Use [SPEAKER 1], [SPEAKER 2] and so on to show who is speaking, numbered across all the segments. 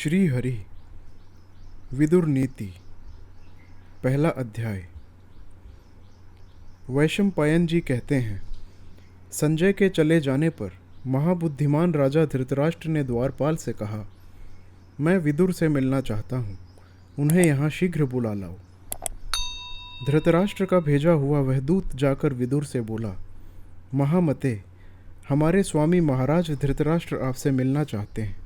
[SPEAKER 1] श्री हरि विदुर नीति पहला अध्याय। वैशंपायन जी कहते हैं, संजय के चले जाने पर महाबुद्धिमान राजा धृतराष्ट्र ने द्वारपाल से कहा, मैं विदुर से मिलना चाहता हूँ, उन्हें यहाँ शीघ्र बुला लाओ। धृतराष्ट्र का भेजा हुआ वह दूत जाकर विदुर से बोला, महामते, हमारे स्वामी महाराज धृतराष्ट्र आपसे मिलना चाहते हैं।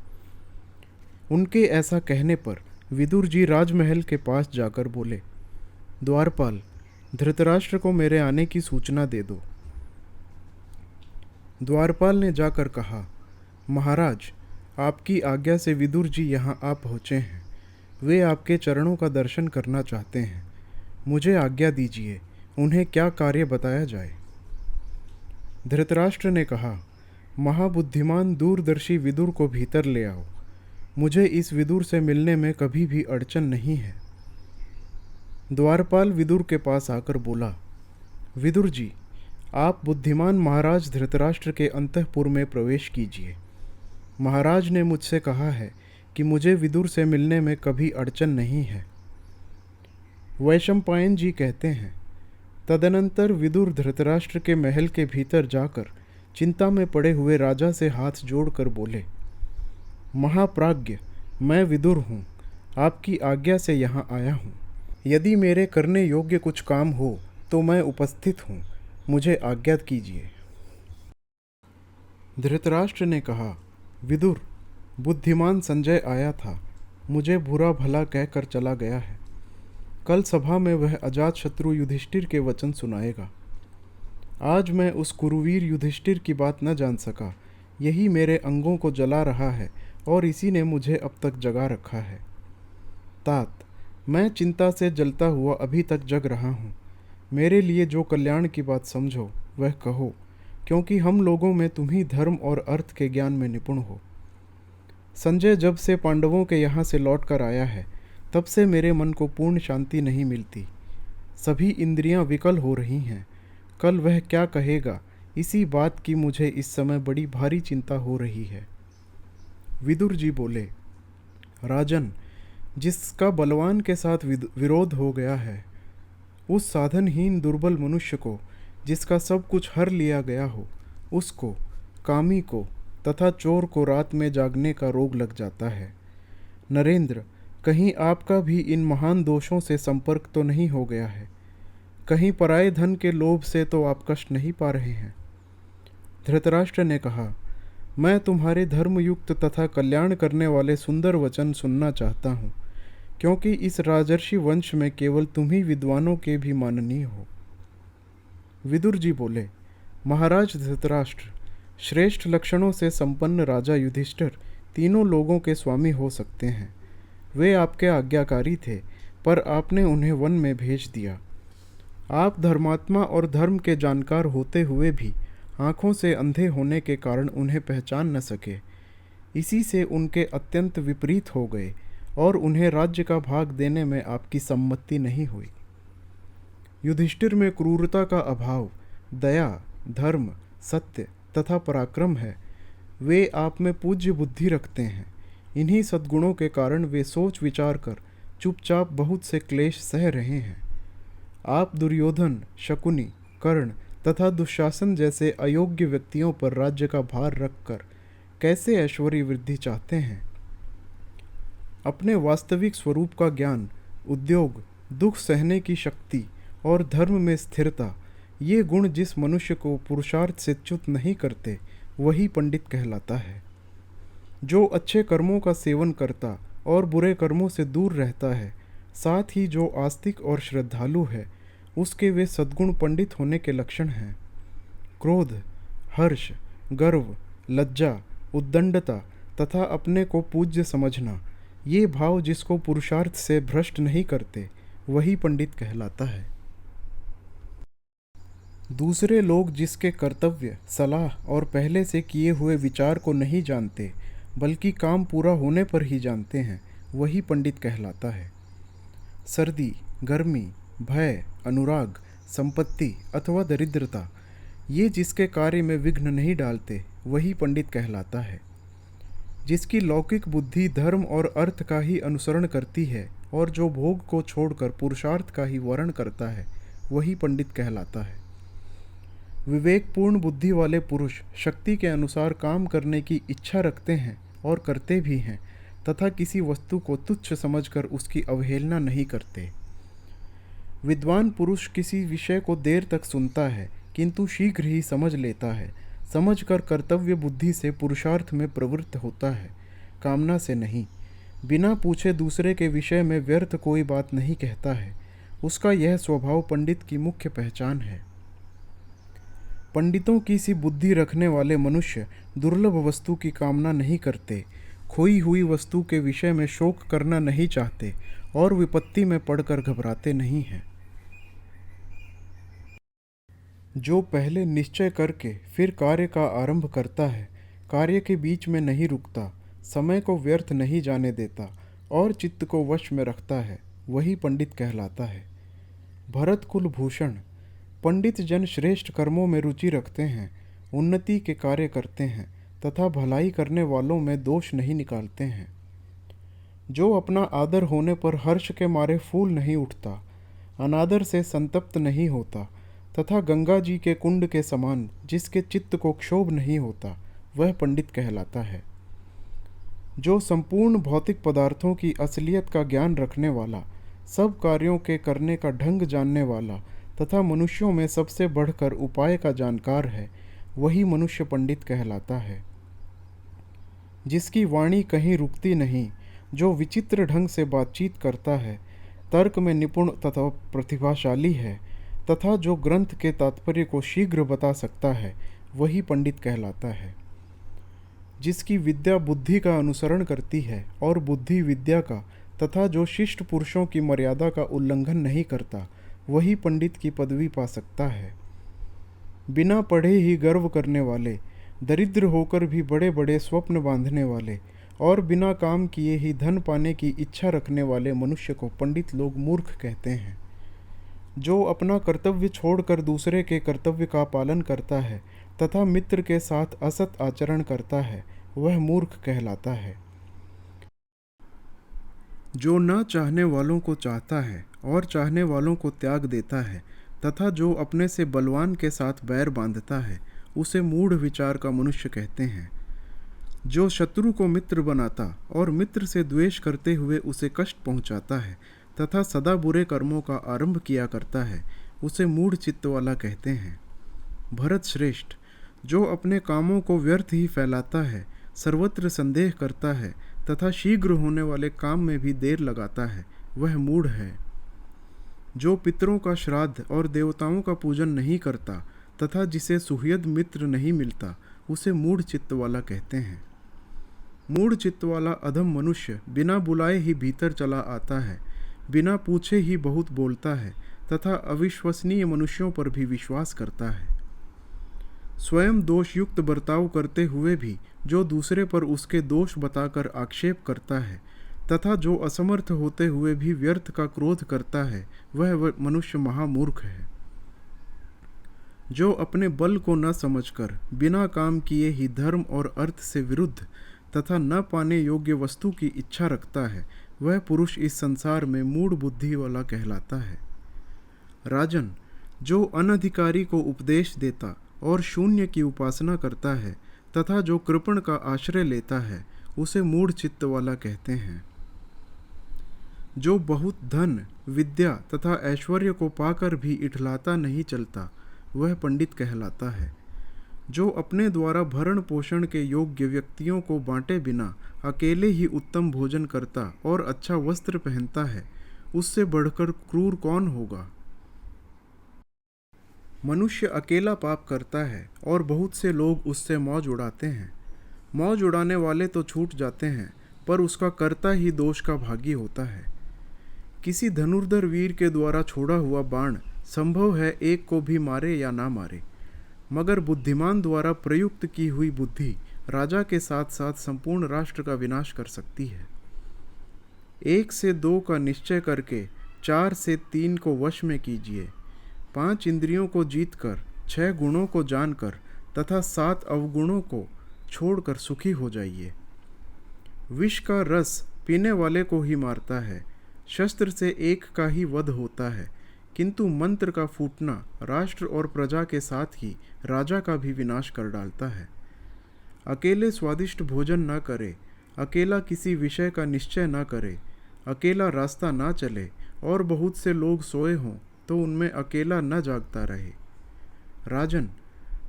[SPEAKER 1] उनके ऐसा कहने पर विदुर जी राजमहल के पास जाकर बोले, द्वारपाल, धृतराष्ट्र को मेरे आने की सूचना दे दो। द्वारपाल ने जाकर कहा, महाराज, आपकी आज्ञा से विदुर जी यहाँ आ पहुँचे हैं। वे आपके चरणों का दर्शन करना चाहते हैं। मुझे आज्ञा दीजिए, उन्हें क्या कार्य बताया जाए। धृतराष्ट्र ने कहा, महाबुद्धिमान दूरदर्शी विदुर को भीतर ले आओ। मुझे इस विदुर से मिलने में कभी भी अड़चन नहीं है। द्वारपाल विदुर के पास आकर बोला, विदुर जी, आप बुद्धिमान महाराज धृतराष्ट्र के अंतःपुर में प्रवेश कीजिए। महाराज ने मुझसे कहा है कि मुझे विदुर से मिलने में कभी अड़चन नहीं है। वैशंपायन जी कहते हैं, तदनंतर विदुर धृतराष्ट्र के महल के भीतर जाकर चिंता में पड़े हुए राजा से हाथ जोड़कर बोले, महाप्राज्ञ, मैं विदुर हूँ, आपकी आज्ञा से यहाँ आया हूँ। यदि मेरे करने योग्य कुछ काम हो तो मैं उपस्थित हूँ, मुझे आज्ञा कीजिए। धृतराष्ट्र ने कहा, विदुर, बुद्धिमान संजय आया था, मुझे बुरा भला कहकर चला गया है। कल सभा में वह अजातशत्रु युधिष्ठिर के वचन सुनाएगा। आज मैं उस कुरुवीर युधिष्ठिर की बात न जान सका, यही मेरे अंगों को जला रहा है और इसी ने मुझे अब तक जगा रखा है। तात, मैं चिंता से जलता हुआ अभी तक जग रहा हूँ। मेरे लिए जो कल्याण की बात समझो वह कहो, क्योंकि हम लोगों में तुम ही धर्म और अर्थ के ज्ञान में निपुण हो। संजय जब से पांडवों के यहाँ से लौट कर आया है, तब से मेरे मन को पूर्ण शांति नहीं मिलती। सभी इंद्रियां विकल हो रही हैं। कल वह क्या कहेगा, इसी बात की मुझे इस समय बड़ी भारी चिंता हो रही है। विदुर जी बोले, राजन, जिसका बलवान के साथ विरोध हो गया है, उस साधनहीन दुर्बल मनुष्य को, जिसका सब कुछ हर लिया गया हो, उसको, कामी को तथा चोर को रात में जागने का रोग लग जाता है। नरेंद्र, कहीं आपका भी इन महान दोषों से संपर्क तो नहीं हो गया है? कहीं पराये धन के लोभ से तो आप कष्ट नहीं पा रहे हैं? धृतराष्ट्र ने कहा, मैं तुम्हारे धर्मयुक्त तथा कल्याण करने वाले सुंदर वचन सुनना चाहता हूँ, क्योंकि इस राजर्षि वंश में केवल तुम ही विद्वानों के भी माननीय हो। विदुर जी बोले, महाराज धृतराष्ट्र, श्रेष्ठ लक्षणों से संपन्न राजा युधिष्ठिर तीनों लोगों के स्वामी हो सकते हैं। वे आपके आज्ञाकारी थे, पर आपने उन्हें वन में भेज दिया। आप धर्मात्मा और धर्म के जानकार होते हुए भी आँखों से अंधे होने के कारण उन्हें पहचान न सके। इसी से उनके अत्यंत विपरीत हो गए और उन्हें राज्य का भाग देने में आपकी सम्मति नहीं हुई। युधिष्ठिर में क्रूरता का अभाव, दया, धर्म, सत्य तथा पराक्रम है। वे आप में पूज्य बुद्धि रखते हैं। इन्हीं सद्गुणों के कारण वे सोच विचार कर चुपचाप बहुत से क्लेश सह रहे हैं। आप दुर्योधन, शकुनी, कर्ण तथा दुशासन जैसे अयोग्य व्यक्तियों पर राज्य का भार रखकर कैसे ऐश्वर्य वृद्धि चाहते हैं? अपने वास्तविक स्वरूप का ज्ञान, उद्योग, दुख सहने की शक्ति और धर्म में स्थिरता, ये गुण जिस मनुष्य को पुरुषार्थ से च्युत नहीं करते, वही पंडित कहलाता है। जो अच्छे कर्मों का सेवन करता और बुरे कर्मों से दूर रहता है, साथ ही जो आस्तिक और श्रद्धालु है, उसके वे सद्गुण पंडित होने के लक्षण हैं। क्रोध, हर्ष, गर्व, लज्जा, उद्दंडता तथा अपने को पूज्य समझना, ये भाव जिसको पुरुषार्थ से भ्रष्ट नहीं करते, वही पंडित कहलाता है। दूसरे लोग जिसके कर्तव्य, सलाह और पहले से किए हुए विचार को नहीं जानते, बल्कि काम पूरा होने पर ही जानते हैं, वही पंडित कहलाता है। सर्दी, गर्मी, भय, अनुराग, संपत्ति अथवा दरिद्रता, ये जिसके कार्य में विघ्न नहीं डालते, वही पंडित कहलाता है। जिसकी लौकिक बुद्धि धर्म और अर्थ का ही अनुसरण करती है और जो भोग को छोड़कर पुरुषार्थ का ही वर्ण करता है, वही पंडित कहलाता है। विवेकपूर्ण बुद्धि वाले पुरुष शक्ति के अनुसार काम करने की इच्छा रखते हैं और करते भी हैं, तथा किसी वस्तु को तुच्छ समझकर उसकी अवहेलना नहीं करते। विद्वान पुरुष किसी विषय को देर तक सुनता है, किंतु शीघ्र ही समझ लेता है। समझकर कर्तव्य बुद्धि से पुरुषार्थ में प्रवृत्त होता है, कामना से नहीं। बिना पूछे दूसरे के विषय में व्यर्थ कोई बात नहीं कहता है। उसका यह स्वभाव पंडित की मुख्य पहचान है। पंडितों की सी बुद्धि रखने वाले मनुष्य दुर्लभ वस्तु की कामना नहीं करते, खोई हुई वस्तु के विषय में शोक करना नहीं चाहते और विपत्ति में पड़कर घबराते नहीं हैं। जो पहले निश्चय करके फिर कार्य का आरंभ करता है, कार्य के बीच में नहीं रुकता, समय को व्यर्थ नहीं जाने देता और चित्त को वश में रखता है, वही पंडित कहलाता है। भरत कुल भूषण। पंडित जन श्रेष्ठ कर्मों में रुचि रखते हैं, उन्नति के कार्य करते हैं तथा भलाई करने वालों में दोष नहीं निकालते हैं। जो अपना आदर होने पर हर्ष के मारे फूल नहीं उठता, अनादर से संतप्त नहीं होता तथा गंगा जी के कुंड के समान जिसके चित्त को क्षोभ नहीं होता, वह पंडित कहलाता है। जो संपूर्ण भौतिक पदार्थों की असलियत का ज्ञान रखने वाला, सब कार्यों के करने का ढंग जानने वाला तथा मनुष्यों में सबसे बढ़कर उपाय का जानकार है, वही मनुष्य पंडित कहलाता है। जिसकी वाणी कहीं रुकती नहीं, जो विचित्र ढंग से बातचीत करता है, तर्क में निपुण तथा प्रतिभाशाली है तथा जो ग्रंथ के तात्पर्य को शीघ्र बता सकता है, वही पंडित कहलाता है। जिसकी विद्या बुद्धि का अनुसरण करती है और बुद्धि विद्या का, तथा जो शिष्ट पुरुषों की मर्यादा का उल्लंघन नहीं करता, वही पंडित की पदवी पा सकता है। बिना पढ़े ही गर्व करने वाले, दरिद्र होकर भी बड़े बड़े स्वप्न बांधने वाले और बिना काम किए ही धन पाने की इच्छा रखने वाले मनुष्य को पंडित लोग मूर्ख कहते हैं। जो अपना कर्तव्य छोड़कर दूसरे के कर्तव्य का पालन करता है तथा मित्र के साथ असत आचरण करता है, वह मूर्ख कहलाता है। जो न चाहने वालों को चाहता है और चाहने वालों को त्याग देता है तथा जो अपने से बलवान के साथ बैर बांधता है, उसे मूढ़ विचार का मनुष्य कहते हैं। जो शत्रु को मित्र बनाता और मित्र से द्वेष करते हुए उसे कष्ट पहुंचाता है तथा सदा बुरे कर्मों का आरंभ किया करता है, उसे मूढ़ चित्त वाला कहते हैं। भरत श्रेष्ठ। जो अपने कामों को व्यर्थ ही फैलाता है, सर्वत्र संदेह करता है तथा शीघ्र होने वाले काम में भी देर लगाता है, वह मूढ़ है। जो पितरों का श्राद्ध और देवताओं का पूजन नहीं करता तथा जिसे सुहृद मित्र नहीं मिलता, उसे मूढ़ चित्त वाला कहते हैं। मूढ़ चित्त वाला अधम मनुष्य बिना बुलाए ही भीतर चला आता है, बिना पूछे ही बहुत बोलता है तथा अविश्वसनीय मनुष्यों पर भी विश्वास करता है। स्वयं दोषयुक्त बर्ताव करते हुए भी जो दूसरे पर उसके दोष बताकर आक्षेप करता है तथा जो असमर्थ होते हुए भी व्यर्थ का क्रोध करता है, वह मनुष्य महामूर्ख है। जो अपने बल को न समझकर बिना काम किए ही धर्म और अर्थ से विरुद्ध तथा न पाने योग्य वस्तु की इच्छा रखता है, वह पुरुष इस संसार में मूढ़ बुद्धि वाला कहलाता है। राजन। जो अनधिकारी को उपदेश देता और शून्य की उपासना करता है तथा जो कृपण का आश्रय लेता है, उसे मूढ़ चित्त वाला कहते हैं। जो बहुत धन, विद्या तथा ऐश्वर्य को पाकर भी इठलाता नहीं चलता, वह पंडित कहलाता है। जो अपने द्वारा भरण पोषण के योग्य व्यक्तियों को बांटे बिना अकेले ही उत्तम भोजन करता और अच्छा वस्त्र पहनता है, उससे बढ़कर क्रूर कौन होगा। मनुष्य अकेला पाप करता है और बहुत से लोग उससे मौज उड़ाते हैं। मौज उड़ाने वाले तो छूट जाते हैं, पर उसका कर्ता ही दोष का भागी होता है। किसी धनुर्धर वीर के द्वारा छोड़ा हुआ बाण संभव है एक को भी मारे या ना मारे, मगर बुद्धिमान द्वारा प्रयुक्त की हुई बुद्धि राजा के साथ साथ संपूर्ण राष्ट्र का विनाश कर सकती है। 1 से 2 का निश्चय करके 4 से 3 को वश में कीजिए। 5 इंद्रियों को जीतकर, 6 गुणों को जानकर तथा 7 अवगुणों को छोड़कर सुखी हो जाइए। विष का रस पीने वाले को ही मारता है, शस्त्र से एक का ही वध होता है, किंतु मंत्र का फूटना राष्ट्र और प्रजा के साथ ही राजा का भी विनाश कर डालता है। अकेले स्वादिष्ट भोजन न करे, अकेला किसी विषय का निश्चय न करे, अकेला रास्ता ना चले और बहुत से लोग सोए हों तो उनमें अकेला न जागता रहे। राजन,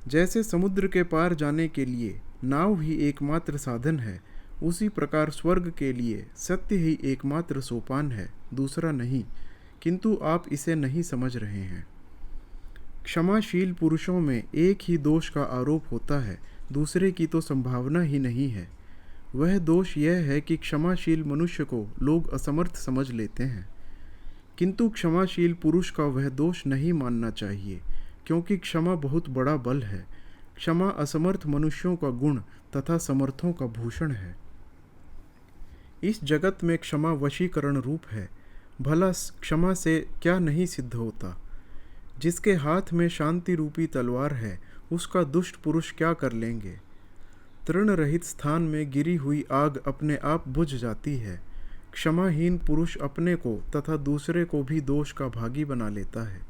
[SPEAKER 1] जैसे समुद्र के पार जाने के लिए नाव ही एकमात्र साधन है, उसी प्रकार स्वर्ग के लिए सत्य ही एकमात्र सोपान है, दूसरा नहीं, किंतु आप इसे नहीं समझ रहे हैं। क्षमाशील पुरुषों में एक ही दोष का आरोप होता है, दूसरे की तो संभावना ही नहीं है। वह दोष यह है कि क्षमाशील मनुष्य को लोग असमर्थ समझ लेते हैं, किंतु क्षमाशील पुरुष का वह दोष नहीं मानना चाहिए, क्योंकि क्षमा बहुत बड़ा बल है। क्षमा असमर्थ मनुष्यों का गुण तथा समर्थों का भूषण है। इस जगत में क्षमा वशीकरण रूप है। भला क्षमा से क्या नहीं सिद्ध होता? जिसके हाथ में शांति रूपी तलवार है, उसका दुष्ट पुरुष क्या कर लेंगे? तृण रहित स्थान में गिरी हुई आग अपने आप बुझ जाती है। क्षमाहीन पुरुष अपने को तथा दूसरे को भी दोष का भागी बना लेता है।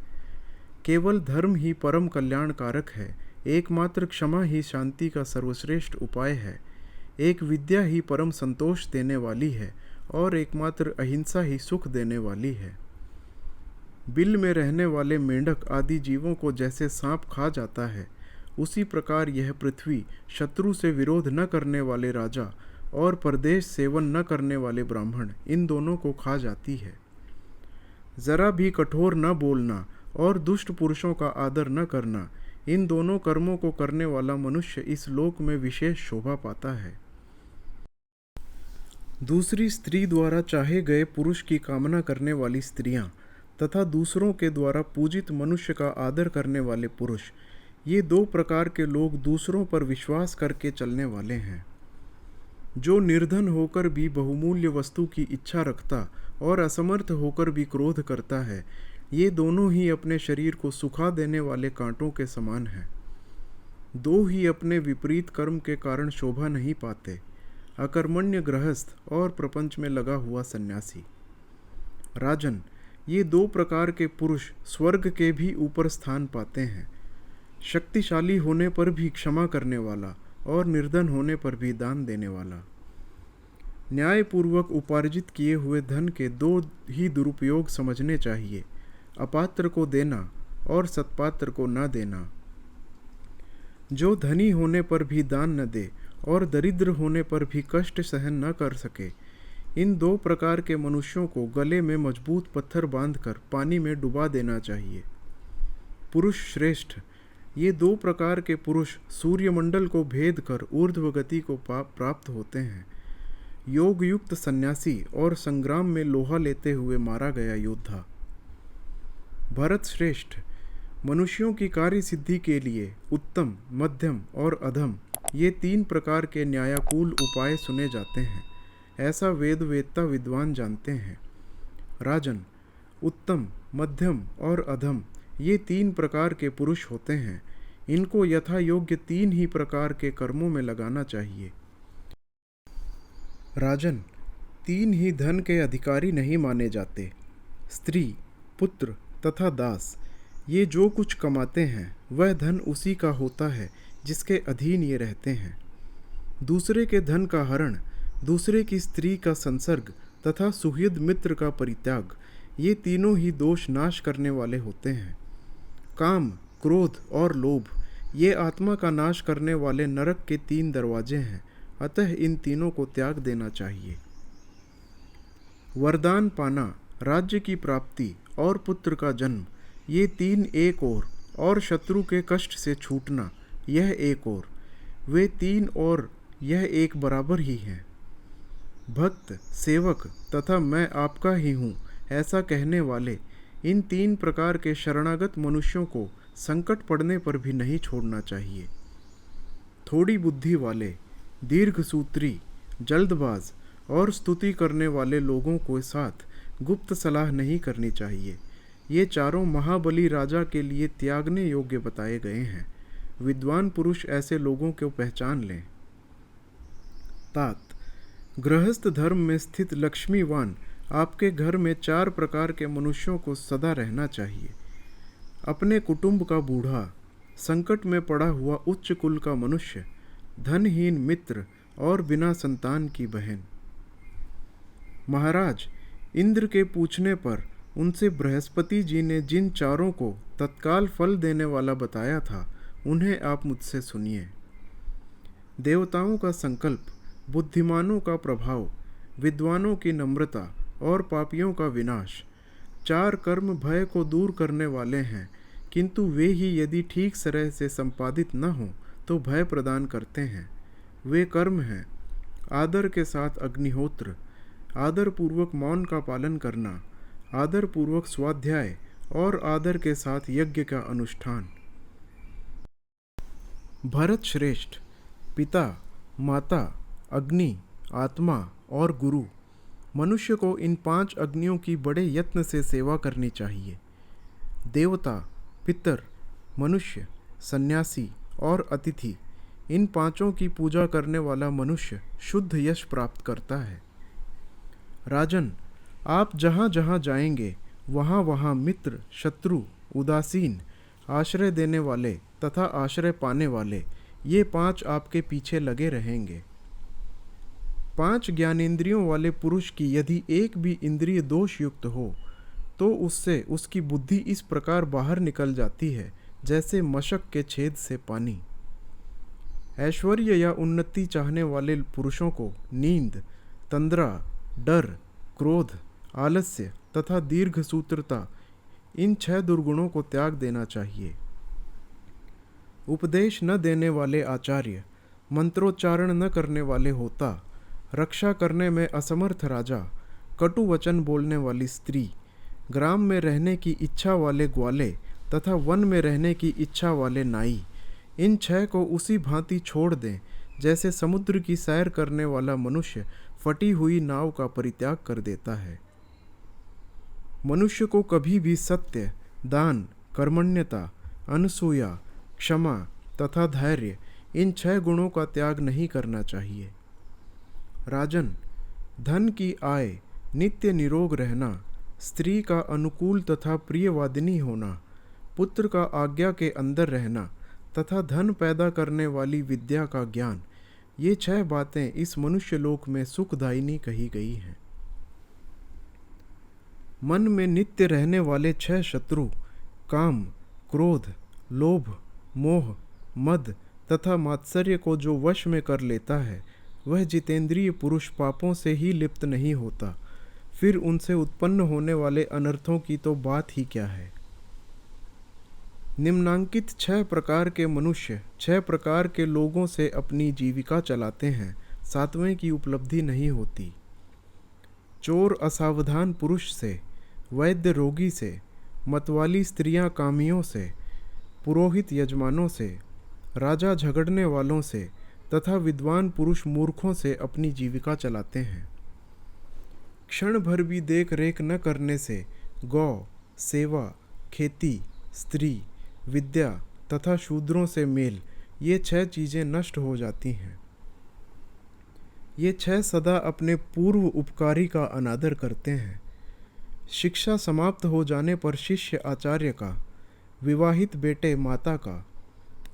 [SPEAKER 1] केवल धर्म ही परम कल्याणकारक है। एकमात्र क्षमा ही शांति का सर्वश्रेष्ठ उपाय है। एक विद्या ही परम संतोष देने वाली है और एकमात्र अहिंसा ही सुख देने वाली है। बिल में रहने वाले मेंढक आदि जीवों को जैसे सांप खा जाता है, उसी प्रकार यह पृथ्वी शत्रु से विरोध न करने वाले राजा और परदेश सेवन न करने वाले ब्राह्मण, इन दोनों को खा जाती है। जरा भी कठोर न बोलना और दुष्ट पुरुषों का आदर न करना, इन दोनों कर्मों को करने वाला मनुष्य इस लोक में विशेष शोभा पाता है। दूसरी स्त्री द्वारा चाहे गए पुरुष की कामना करने वाली स्त्रियां तथा दूसरों के द्वारा पूजित मनुष्य का आदर करने वाले पुरुष, ये दो प्रकार के लोग दूसरों पर विश्वास करके चलने वाले हैं। जो निर्धन होकर भी बहुमूल्य वस्तु की इच्छा रखता और असमर्थ होकर भी क्रोध करता है, ये दोनों ही अपने शरीर को सुखा देने वाले कांटों के समान हैं। दो ही अपने विपरीत कर्म के कारण शोभा नहीं पाते, अकर्मण्य गृहस्थ और प्रपंच में लगा हुआ सन्यासी। राजन, ये दो प्रकार के पुरुष स्वर्ग के भी ऊपर स्थान पाते हैं। शक्तिशाली होने पर भी क्षमा करने वाला और निर्धन होने पर भी दान देने वाला। न्यायपूर्वक उपार्जित किए हुए धन के दो ही दुरुपयोग समझने चाहिए, अपात्र को देना और सत्पात्र को न देना। जो धनी होने पर भी दान न दे और दरिद्र होने पर भी कष्ट सहन न कर सके, इन दो प्रकार के मनुष्यों को गले में मजबूत पत्थर बांधकर पानी में डुबा देना चाहिए। पुरुष श्रेष्ठ, ये दो प्रकार के पुरुष सूर्यमंडल को भेद कर ऊर्ध्व गति को प्राप्त होते हैं। योग युक्त सन्यासी और संग्राम में लोहा लेते हुए मारा गया योद्धा। भरत श्रेष्ठ, मनुष्यों की कार्य सिद्धि के लिए उत्तम, मध्यम और अधम, ये तीन प्रकार के न्यायाकूल उपाय सुने जाते हैं। ऐसा वेद वेत्ता विद्वान जानते हैं। राजन, उत्तम, मध्यम और अधम, ये तीन प्रकार के पुरुष होते हैं। इनको यथा योग्य तीन ही प्रकार के कर्मों में लगाना चाहिए। राजन, तीन ही धन के अधिकारी नहीं माने जाते। स्त्री, पुत्र तथा दास, ये जो कुछ कमाते हैं वह धन उसी का होता है जिसके अधीन ये रहते हैं। दूसरे के धन का हरण, दूसरे की स्त्री का संसर्ग तथा सुहृद मित्र का परित्याग, ये तीनों ही दोष नाश करने वाले होते हैं। काम, क्रोध और लोभ, ये आत्मा का नाश करने वाले नरक के तीन दरवाजे हैं, अतः इन तीनों को त्याग देना चाहिए। वरदान पाना, राज्य की प्राप्ति और पुत्र का जन्म, ये तीन एक और शत्रु के कष्ट से छूटना यह एक और, वे तीन और यह एक बराबर ही हैं। भक्त, सेवक तथा मैं आपका ही हूँ ऐसा कहने वाले इन तीन प्रकार के शरणागत मनुष्यों को संकट पड़ने पर भी नहीं छोड़ना चाहिए। थोड़ी बुद्धि वाले, दीर्घसूत्री, जल्दबाज और स्तुति करने वाले लोगों के साथ गुप्त सलाह नहीं करनी चाहिए। ये चारों महाबली राजा के लिए त्यागने योग्य बताए गए हैं। विद्वान पुरुष ऐसे लोगों को पहचान लें। तात, गृहस्थ धर्म में स्थित लक्ष्मीवान आपके घर में 4 प्रकार के मनुष्यों को सदा रहना चाहिए। अपने कुटुंब का बूढ़ा, संकट में पड़ा हुआ उच्च कुल का मनुष्य, धनहीन मित्र और बिना संतान की बहन। महाराज, इंद्र के पूछने पर उनसे बृहस्पति जी ने जिन चारों को तत्काल फल देने वाला बताया था, उन्हें आप मुझसे सुनिए। देवताओं का संकल्प, बुद्धिमानों का प्रभाव, विद्वानों की नम्रता और पापियों का विनाश। 4 कर्म भय को दूर करने वाले हैं, किंतु वे ही यदि ठीक तरह से संपादित न हों तो भय प्रदान करते हैं। वे कर्म हैं: आदर के साथ अग्निहोत्र, आदर पूर्वक मौन का पालन करना, आदर पूर्वक स्वाध्याय और आदर के साथ यज्ञ का अनुष्ठान। भरत श्रेष्ठ, पिता, माता, अग्नि, आत्मा और गुरु, मनुष्य को इन 5 अग्नियों की बड़े यत्न से सेवा करनी चाहिए। देवता, पितर, मनुष्य, सन्यासी और अतिथि, इन 5 की पूजा करने वाला मनुष्य शुद्ध यश प्राप्त करता है। राजन, आप जहाँ जहाँ जाएंगे वहाँ वहाँ मित्र, शत्रु, उदासीन, आश्रय देने वाले तथा आश्रय पाने वाले, ये 5 आपके पीछे लगे रहेंगे। 5 ज्ञानेंद्रियों वाले पुरुष की यदि एक भी इंद्रिय दोष युक्त हो तो उससे उसकी बुद्धि इस प्रकार बाहर निकल जाती है जैसे मशक के छेद से पानी। ऐश्वर्य या उन्नति चाहने वाले पुरुषों को नींद, तंद्रा, डर, क्रोध, आलस्य तथा दीर्घ सूत्रता, इन 6 दुर्गुणों को त्याग देना चाहिए। उपदेश न देने वाले आचार्य, मंत्रोच्चारण न करने वाले होता, रक्षा करने में असमर्थ राजा, कटु वचन बोलने वाली स्त्री, ग्राम में रहने की इच्छा वाले ग्वाले तथा वन में रहने की इच्छा वाले नाई, इन 6 को उसी भांति छोड़ दें जैसे समुद्र की सैर करने वाला मनुष्य फटी हुई नाव का परित्याग कर देता है। मनुष्य को कभी भी सत्य, दान, कर्मण्यता, अनसूया, क्षमा तथा धैर्य, इन 6 गुणों का त्याग नहीं करना चाहिए। राजन, धन की आय, नित्य निरोग रहना, स्त्री का अनुकूल तथा प्रियवादिनी होना, पुत्र का आज्ञा के अंदर रहना तथा धन पैदा करने वाली विद्या का ज्ञान, ये 6 बातें इस मनुष्य लोक में सुखदायिनी कही गई हैं। मन में नित्य रहने वाले 6 शत्रु, काम, क्रोध, लोभ, मोह, मद तथा मात्सर्य को जो वश में कर लेता है, वह जितेंद्रिय पुरुष पापों से ही लिप्त नहीं होता, फिर उनसे उत्पन्न होने वाले अनर्थों की तो बात ही क्या है। निम्नांकित 6 प्रकार के मनुष्य 6 प्रकार के लोगों से अपनी जीविका चलाते हैं, 7वें की उपलब्धि नहीं होती। चोर असावधान पुरुष से, वैद्य रोगी से, मतवाली स्त्रियां कामियों से, पुरोहित यजमानों से, राजा झगड़ने वालों से तथा विद्वान पुरुष मूर्खों से अपनी जीविका चलाते हैं। क्षण भर भी देख रेख न करने से गौ, सेवा, खेती, स्त्री, विद्या तथा शूद्रों से मेल, ये 6 चीज़ें नष्ट हो जाती हैं। ये 6 सदा अपने पूर्व उपकारी का अनादर करते हैं। शिक्षा समाप्त हो जाने पर शिष्य आचार्य का, विवाहित बेटे माता का,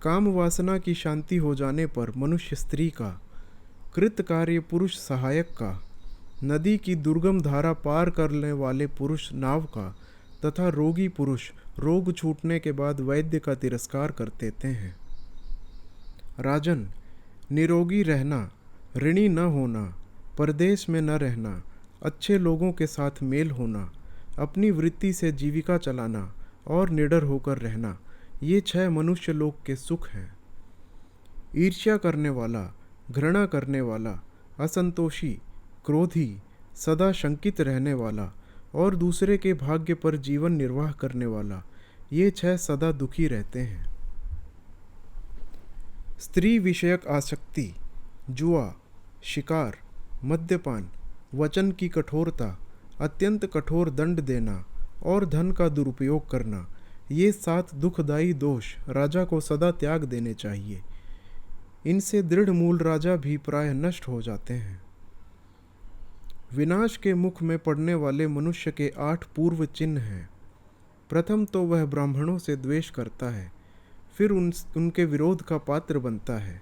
[SPEAKER 1] काम वासना की शांति हो जाने पर मनुष्य स्त्री का, कृत कार्य पुरुष सहायक का, नदी की दुर्गम धारा पार करने वाले पुरुष नाव का तथा रोगी पुरुष रोग छूटने के बाद वैद्य का तिरस्कार कर देते हैं। राजन, निरोगी रहना, ऋणी न होना, परदेश में न रहना, अच्छे लोगों के साथ मेल होना, अपनी वृत्ति से जीविका चलाना और निडर होकर रहना, ये 6 मनुष्य लोक के सुख हैं। ईर्ष्या करने वाला, घृणा करने वाला, असंतोषी, क्रोधी, सदा शंकित रहने वाला और दूसरे के भाग्य पर जीवन निर्वाह करने वाला, ये 6 सदा दुखी रहते हैं। स्त्री विषयक आसक्ति, जुआ, शिकार, मद्यपान, वचन की कठोरता, अत्यंत कठोर दंड देना और धन का दुरुपयोग करना, ये 7 दुखदायी दोष राजा को सदा त्याग देने चाहिए। इनसे दृढ़ मूल राजा भी प्रायः नष्ट हो जाते हैं। विनाश के मुख में पड़ने वाले मनुष्य के 8 पूर्व चिन्ह हैं। प्रथम तो वह ब्राह्मणों से द्वेष करता है, फिर उनके विरोध का पात्र बनता है।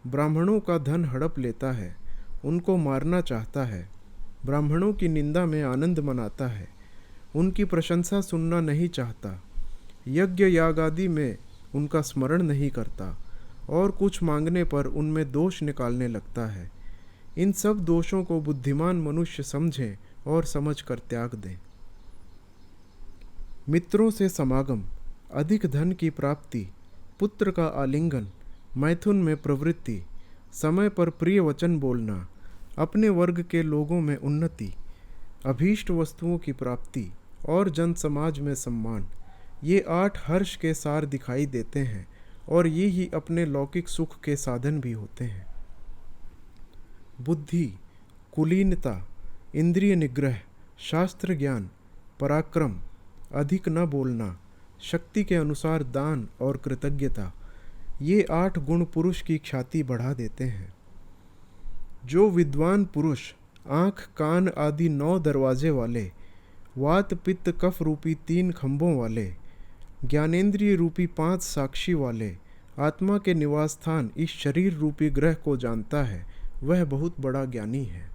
[SPEAKER 1] ब्राह्मणों का धन हड़प लेता है, उनको मारना चाहता है, ब्राह्मणों की निंदा में आनंद मनाता है, उनकी प्रशंसा सुनना नहीं चाहता, यज्ञ याग आदि में उनका स्मरण नहीं करता और कुछ मांगने पर उनमें दोष निकालने लगता है। इन सब दोषों को बुद्धिमान मनुष्य समझे और समझ कर त्याग दें। मित्रों से समागम, अधिक धन की प्राप्ति, पुत्र का आलिंगन, मैथुन में प्रवृत्ति, समय पर प्रिय वचन बोलना, अपने वर्ग के लोगों में उन्नति, अभीष्ट वस्तुओं की प्राप्ति और जन समाज में सम्मान, ये 8 हर्ष के सार दिखाई देते हैं और ये ही अपने लौकिक सुख के साधन भी होते हैं। बुद्धि, कुलीनता, इंद्रिय निग्रह, शास्त्र ज्ञान, पराक्रम, अधिक न बोलना, शक्ति के अनुसार दान और कृतज्ञता, ये 8 गुण पुरुष की ख्याति बढ़ा देते हैं। जो विद्वान पुरुष आँख कान आदि 9 दरवाजे वाले, वात पित्त कफ रूपी 3 खंभों वाले, ज्ञानेंद्रिय रूपी 5 साक्षी वाले, आत्मा के निवास स्थान इस शरीर रूपी ग्रह को जानता है, वह बहुत बड़ा ज्ञानी है।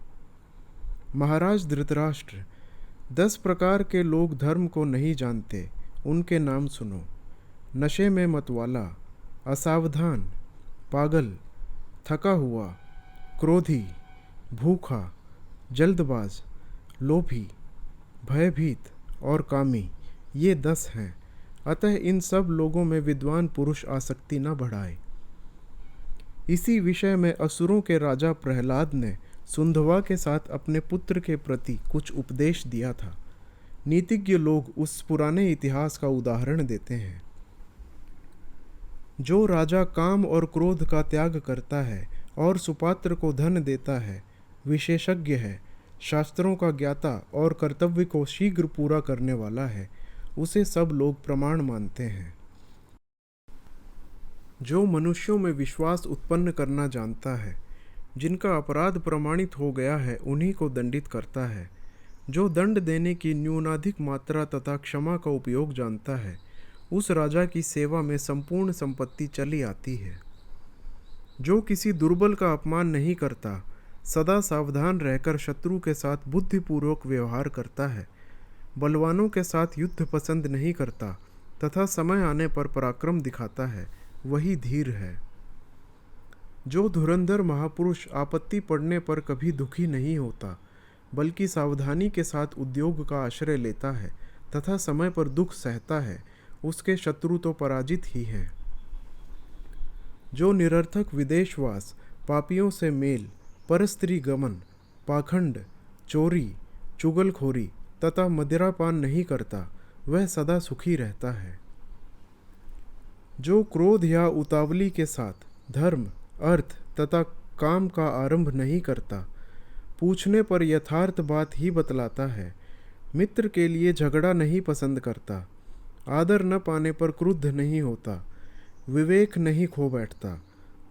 [SPEAKER 1] महाराज धृतराष्ट्र, 10 प्रकार के लोग धर्म को नहीं जानते, उनके नाम सुनो। नशे में मतवाला, असावधान, पागल, थका हुआ, क्रोधी, भूखा, जल्दबाज, लोभी, भयभीत और कामी, ये 10 हैं। अतः इन सब लोगों में विद्वान पुरुष आसक्ति न बढ़ाए। इसी विषय में असुरों के राजा प्रहलाद ने सुंधवा के साथ अपने पुत्र के प्रति कुछ उपदेश दिया था। नीतिज्ञ लोग उस पुराने इतिहास का उदाहरण देते हैं। जो राजा काम और क्रोध का त्याग करता है और सुपात्र को धन देता है, विशेषज्ञ है, शास्त्रों का ज्ञाता और कर्तव्य को शीघ्र पूरा करने वाला है, उसे सब लोग प्रमाण मानते हैं। जो मनुष्यों में विश्वास उत्पन्न करना जानता है, जिनका अपराध प्रमाणित हो गया है, उन्हीं को दंडित करता है। जो दंड देने की न्यूनाधिक मात्रा तथा क्षमा का उपयोग जानता है, उस राजा की सेवा में संपूर्ण संपत्ति चली आती है। जो किसी दुर्बल का अपमान नहीं करता, सदा सावधान रहकर शत्रु के साथ बुद्धिपूर्वक व्यवहार करता है, बलवानों के साथ युद्ध पसंद नहीं करता तथा समय आने पर पराक्रम दिखाता है, वही धीर है। जो धुरंधर महापुरुष आपत्ति पड़ने पर कभी दुखी नहीं होता, बल्कि सावधानी के साथ उद्योग का आश्रय लेता है तथा समय पर दुख सहता है, उसके शत्रु तो पराजित ही हैं। जो निरर्थक विदेशवास, पापियों से मेल, परस्त्री गमन, पाखंड, चोरी, चुगलखोरी तथा मदिरापान नहीं करता, वह सदा सुखी रहता है। जो क्रोध या उतावली के साथ धर्म, अर्थ तथा काम का आरंभ नहीं करता, पूछने पर यथार्थ बात ही बतलाता है, मित्र के लिए झगड़ा नहीं पसंद करता, आदर न पाने पर क्रुद्ध नहीं होता, विवेक नहीं खो बैठता,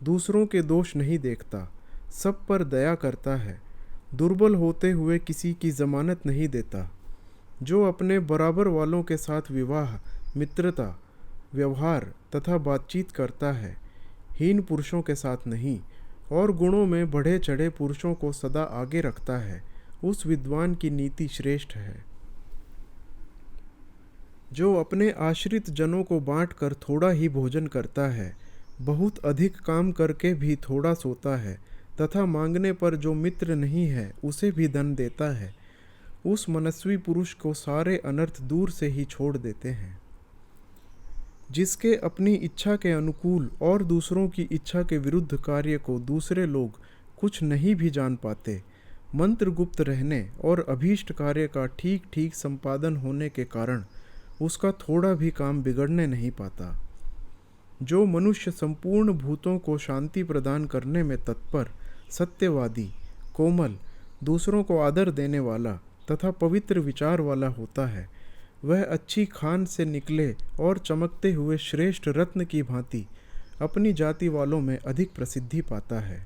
[SPEAKER 1] दूसरों के दोष नहीं देखता, सब पर दया करता है, दुर्बल होते हुए किसी की जमानत नहीं देता, जो अपने बराबर वालों के साथ विवाह, मित्रता, व्यवहार तथा बातचीत करता है, हीन पुरुषों के साथ नहीं, और गुणों में बढ़े चढ़े पुरुषों को सदा आगे रखता है, उस विद्वान की नीति श्रेष्ठ है। जो अपने आश्रित जनों को बांट कर थोड़ा ही भोजन करता है, बहुत अधिक काम करके भी थोड़ा सोता है तथा मांगने पर जो मित्र नहीं है उसे भी धन देता है, उस मनस्वी पुरुष को सारे अनर्थ दूर से ही छोड़ देते हैं। जिसके अपनी इच्छा के अनुकूल और दूसरों की इच्छा के विरुद्ध कार्य को दूसरे लोग कुछ नहीं भी जान पाते, मंत्र गुप्त रहने और अभीष्ट कार्य का ठीक ठीक संपादन होने के कारण उसका थोड़ा भी काम बिगड़ने नहीं पाता। जो मनुष्य संपूर्ण भूतों को शांति प्रदान करने में तत्पर, सत्यवादी, कोमल, दूसरों को आदर देने वाला तथा पवित्र विचार वाला होता है, वह अच्छी खान से निकले और चमकते हुए श्रेष्ठ रत्न की भांति अपनी जाति वालों में अधिक प्रसिद्धि पाता है।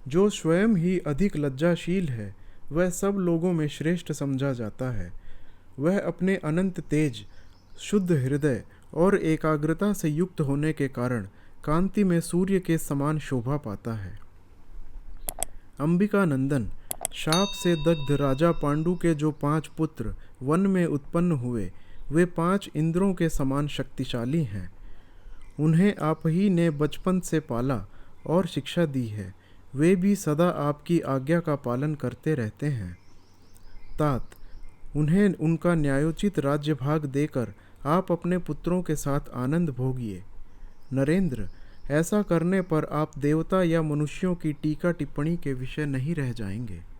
[SPEAKER 1] जो स्वयं ही अधिक लज्जाशील है, वह सब लोगों में श्रेष्ठ समझा जाता है। वह अपने अनंत तेज, शुद्ध हृदय और एकाग्रता से युक्त होने के कारण कांति में सूर्य के समान शोभा पाता है। अंबिका नंदन, शाप से दग्ध राजा पांडु के जो 5 पुत्र वन में उत्पन्न हुए, वे 5 इंद्रों के समान शक्तिशाली हैं। उन्हें आप ही ने बचपन से पाला और शिक्षा दी है। वे भी सदा आपकी आज्ञा का पालन करते रहते हैं। तात, उन्हें उनका न्यायोचित राज्य भाग देकर आप अपने पुत्रों के साथ आनंद भोगिए। नरेंद्र, ऐसा करने पर आप देवता या मनुष्यों की टीका टिप्पणी के विषय नहीं रह जाएंगे।